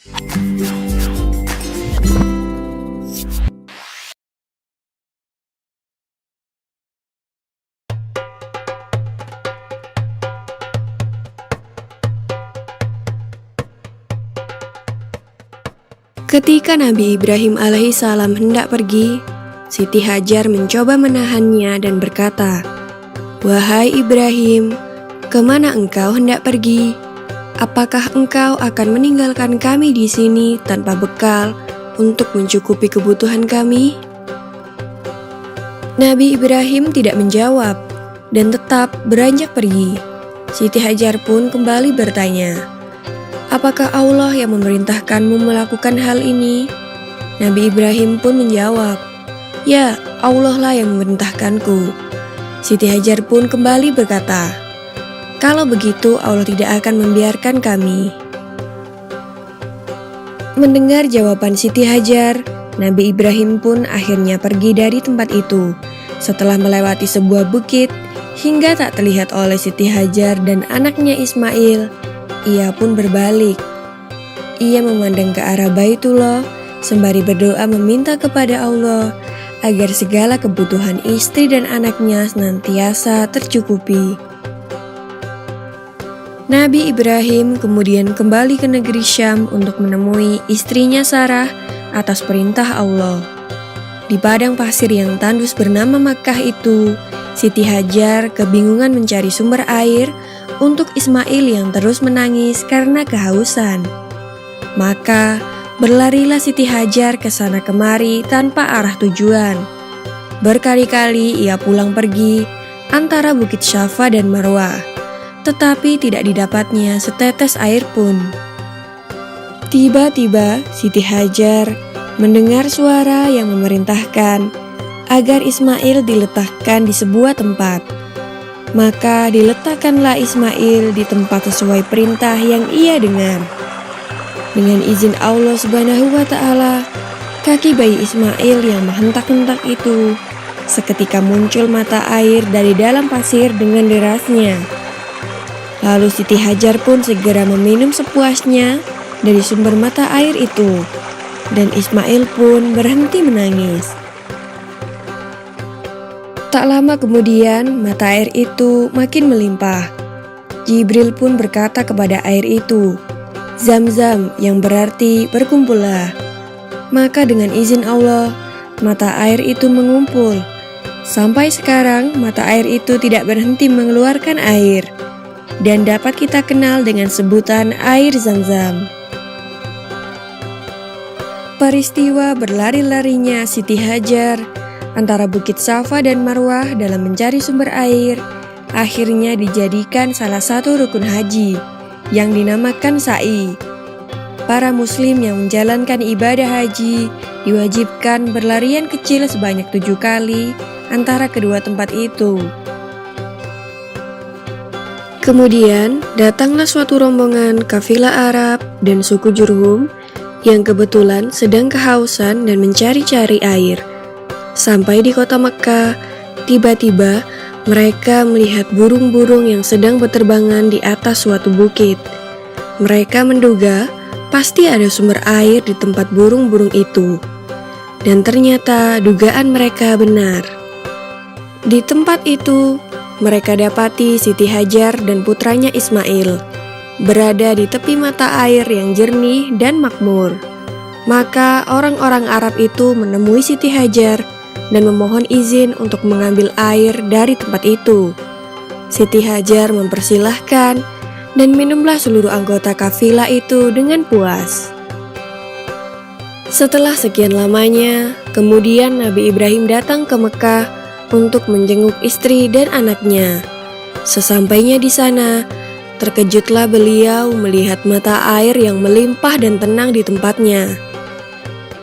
Ketika Nabi Ibrahim alaihissalam hendak pergi, Siti Hajar mencoba menahannya dan berkata, "Wahai Ibrahim, kemana engkau hendak pergi? Apakah engkau akan meninggalkan kami di sini tanpa bekal untuk mencukupi kebutuhan kami?" Nabi Ibrahim tidak menjawab dan tetap beranjak pergi. Siti Hajar pun kembali bertanya, "Apakah Allah yang memerintahkanmu melakukan hal ini?" Nabi Ibrahim pun menjawab, "Ya, Allah lah yang memerintahkanku." Siti Hajar pun kembali berkata, "Kalau begitu Allah tidak akan membiarkan kami." Mendengar jawaban Siti Hajar, Nabi Ibrahim pun akhirnya pergi dari tempat itu. Setelah melewati sebuah bukit, hingga tak terlihat oleh Siti Hajar dan anaknya Ismail, ia pun berbalik. Ia memandang ke arah Baitullah sembari berdoa meminta kepada Allah agar segala kebutuhan istri dan anaknya senantiasa tercukupi. Nabi Ibrahim kemudian kembali ke negeri Syam untuk menemui istrinya Sarah atas perintah Allah. Di padang pasir yang tandus bernama Makkah itu, Siti Hajar kebingungan mencari sumber air untuk Ismail yang terus menangis karena kehausan. Maka berlarilah Siti Hajar ke sana kemari tanpa arah tujuan. Berkali-kali ia pulang pergi antara Bukit Syafa dan Marwah, tetapi tidak didapatnya setetes air pun. Tiba-tiba Siti Hajar mendengar suara yang memerintahkan agar Ismail diletakkan di sebuah tempat. Maka diletakkanlah Ismail di tempat sesuai perintah yang ia dengar. Dengan izin Allah Subhanahu wa Ta'ala, kaki bayi Ismail yang menghentak-hentak itu seketika muncul mata air dari dalam pasir dengan derasnya. Lalu Siti Hajar pun segera meminum sepuasnya dari sumber mata air itu, dan Ismail pun berhenti menangis. Tak lama kemudian, mata air itu makin melimpah. Jibril pun berkata kepada air itu, "Zam-zam," yang berarti berkumpullah. Maka dengan izin Allah, mata air itu mengumpul. Sampai sekarang, mata air itu tidak berhenti mengeluarkan air, dan dapat kita kenal dengan sebutan air Zam-zam. Peristiwa berlari-larinya Siti Hajar antara Bukit Safa dan Marwah dalam mencari sumber air, akhirnya dijadikan salah satu rukun haji yang dinamakan sa'i. Para muslim yang menjalankan ibadah haji diwajibkan berlarian kecil sebanyak 7 kali antara kedua tempat itu. Kemudian datanglah suatu rombongan kafilah Arab dan suku Jurhum yang kebetulan sedang kehausan dan mencari-cari air. Sampai di kota Mekkah, tiba-tiba mereka melihat burung-burung yang sedang berterbangan di atas suatu bukit. Mereka menduga pasti ada sumber air di tempat burung-burung itu. Dan ternyata dugaan mereka benar. Di tempat itu, mereka dapati Siti Hajar dan putranya Ismail berada di tepi mata air yang jernih dan makmur. Maka orang-orang Arab itu menemui Siti Hajar dan memohon izin untuk mengambil air dari tempat itu. Siti Hajar mempersilahkan dan minumlah seluruh anggota kafilah itu dengan puas. Setelah sekian lamanya, kemudian Nabi Ibrahim datang ke Mekkah untuk menjenguk istri dan anaknya. Sesampainya di sana, terkejutlah beliau melihat mata air yang melimpah dan tenang di tempatnya.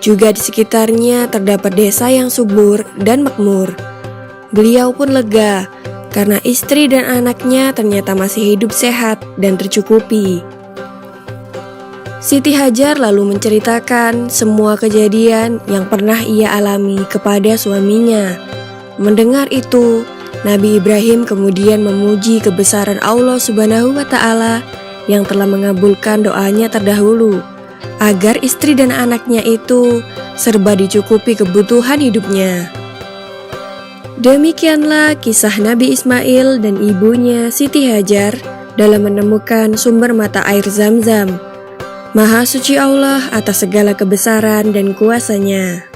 Juga di sekitarnya terdapat desa yang subur dan makmur. Beliau pun lega karena istri dan anaknya ternyata masih hidup sehat dan tercukupi. Siti Hajar lalu menceritakan semua kejadian yang pernah ia alami kepada suaminya. Mendengar itu, Nabi Ibrahim kemudian memuji kebesaran Allah Subhanahu wa Ta'ala yang telah mengabulkan doanya terdahulu. agar istri dan anaknya itu serba dicukupi kebutuhan hidupnya. Demikianlah kisah Nabi Ismail dan ibunya Siti Hajar dalam menemukan sumber mata air Zam-Zam. Maha suci Allah atas segala kebesaran dan kuasa-Nya.